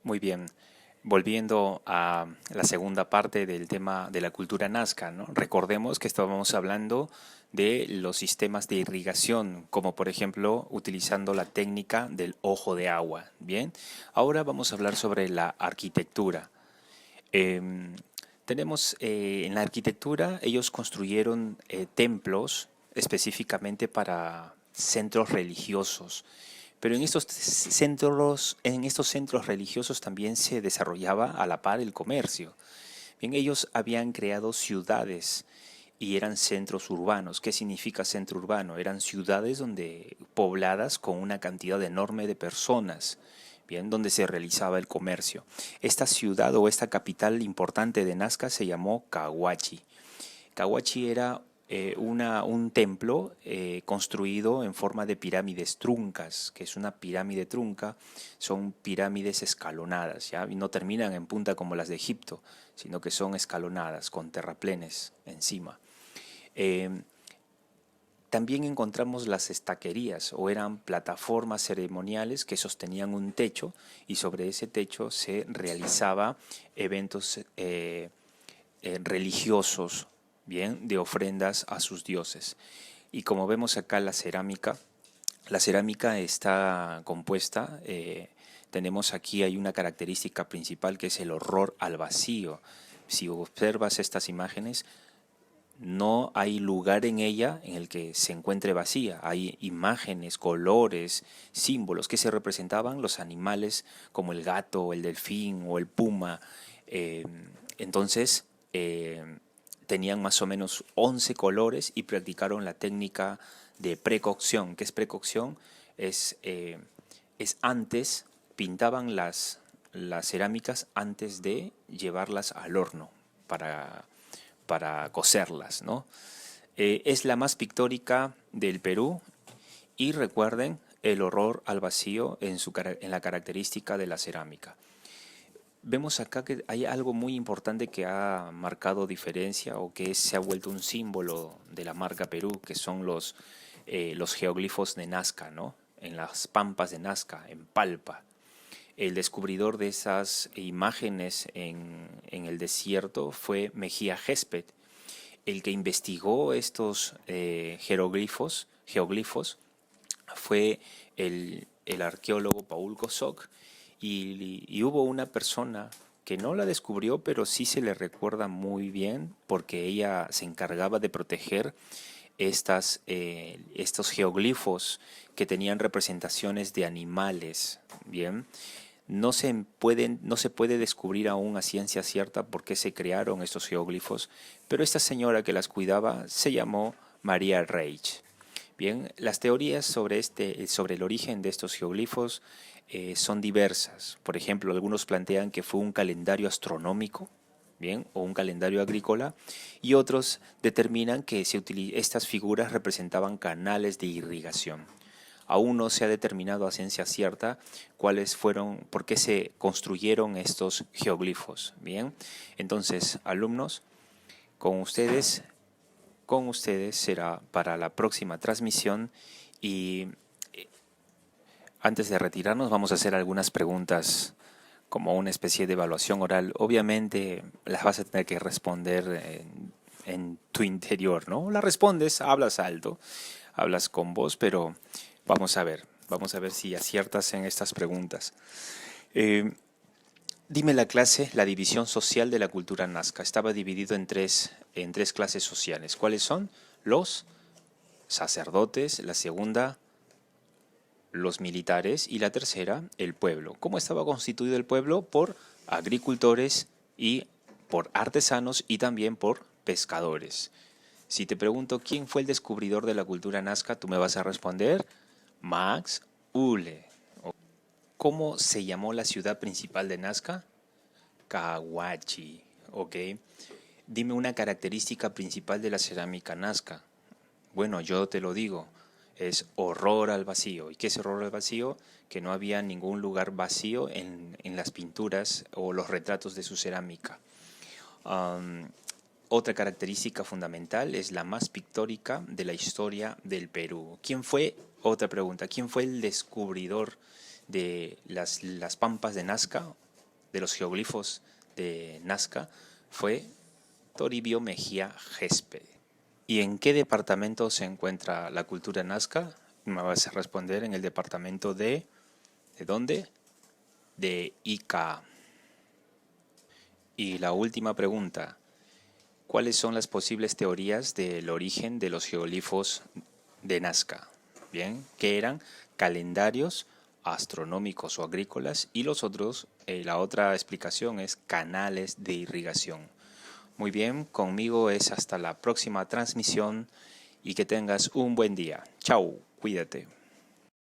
Muy bien. Volviendo a la segunda parte del tema de la cultura nazca, ¿no? Recordemos que estábamos hablando de los sistemas de irrigación, como por ejemplo utilizando la técnica del ojo de agua. Bien, ahora vamos a hablar sobre la arquitectura. Em, tenemos en la arquitectura, ellos construyeron templos específicamente para centros religiosos. Pero en estos centros religiosos también se desarrollaba a la par el comercio. Bien, ellos habían creado ciudades y eran centros urbanos. ¿Qué significa centro urbano? Eran ciudades donde pobladas con una cantidad enorme de personas, bien, donde se realizaba el comercio. Esta ciudad o esta capital importante de Nazca se llamó Cahuachi. Cahuachi era un templo construido en forma de pirámides truncas, que es una pirámide trunca, son pirámides escalonadas, ¿ya? Y no terminan en punta como las de Egipto, sino que son escalonadas con terraplenes encima. Eh, También encontramos las estaquerías, o eran plataformas ceremoniales que sostenían un techo y sobre ese techo se realizaba eventos religiosos, bien, de ofrendas a sus dioses. Y como vemos acá la cerámica está compuesta, tenemos aquí, hay una característica principal que es el horror al vacío. Si observas estas imágenes, no hay lugar en ella en el que se encuentre vacía. Hay imágenes, colores, símbolos que se representaban los animales como el gato, el delfín o el puma. Eh, entonces, tenían más o menos 11 colores y practicaron la técnica de precocción. ¿Qué es precocción? Es, eh, es antes, pintaban las cerámicas antes de llevarlas al horno para coserlas, ¿no? Es la más pictórica del Perú y recuerden el horror al vacío en la característica de la cerámica. Vemos acá que hay algo muy importante que ha marcado diferencia o que se ha vuelto un símbolo de la marca Perú, que son los geoglifos de Nazca, ¿no? En las pampas de Nazca, en Palpa. El descubridor de esas imágenes en el desierto fue Mejía Gésped, el que investigó estos geoglifos fue el arqueólogo Paul Kosok y hubo una persona que no la descubrió, pero sí se le recuerda muy bien porque ella se encargaba de proteger estos geoglifos que tenían representaciones de animales, ¿bien? No se puede descubrir aún a ciencia cierta por qué se crearon estos geoglifos, pero esta señora que las cuidaba se llamó María Reich. Bien, las teorías sobre el origen de estos geoglifos son diversas. Por ejemplo, algunos plantean que fue un calendario astronómico, bien, o un calendario agrícola, y otros determinan que estas figuras representaban canales de irrigación. Aún no se ha determinado a ciencia cierta cuáles fueron, por qué se construyeron estos geoglifos. Bien, entonces, alumnos, con ustedes, con ustedes será para la próxima transmisión y antes de retirarnos vamos a hacer algunas preguntas como una especie de evaluación oral. Obviamente las vas a tener que responder en tu interior, ¿no? Las respondes, hablas alto, hablas con voz, pero vamos a ver si aciertas en estas preguntas. Eh, Dime la clase, la división social de la cultura nazca. Estaba dividido en tres clases sociales. ¿Cuáles son? Los sacerdotes, la segunda, los militares y la tercera, el pueblo. ¿Cómo estaba constituido el pueblo? Por agricultores y por artesanos y también por pescadores. Si te pregunto quién fue el descubridor de la cultura nazca, tú me vas a responder Max Uhle. ¿Cómo se llamó la ciudad principal de Nazca? Cahuachi. Ok. Dime una característica principal de la cerámica nazca. Bueno, yo te lo digo, es horror al vacío. ¿Y qué es horror al vacío? Que no había ningún lugar vacío en las pinturas o los retratos de su cerámica. Um, Otra característica fundamental es la más pictórica de la historia del Perú. ¿Quién fue? Otra pregunta. ¿Quién fue el descubridor de las pampas de Nazca? de los geoglifos de Nazca fue Toribio Mejía Gespe. ¿Y en qué departamento se encuentra la cultura nazca? Me vas a responder en el departamento de... ¿De dónde? De Ica. Y la última pregunta. ¿Cuáles son las posibles teorías del origen de los geoglifos de Nazca? Bien, que eran calendarios astronómicos o agrícolas y los otros, la otra explicación es canales de irrigación. Muy bien, conmigo es hasta la próxima transmisión y que tengas un buen día. Chao, cuídate.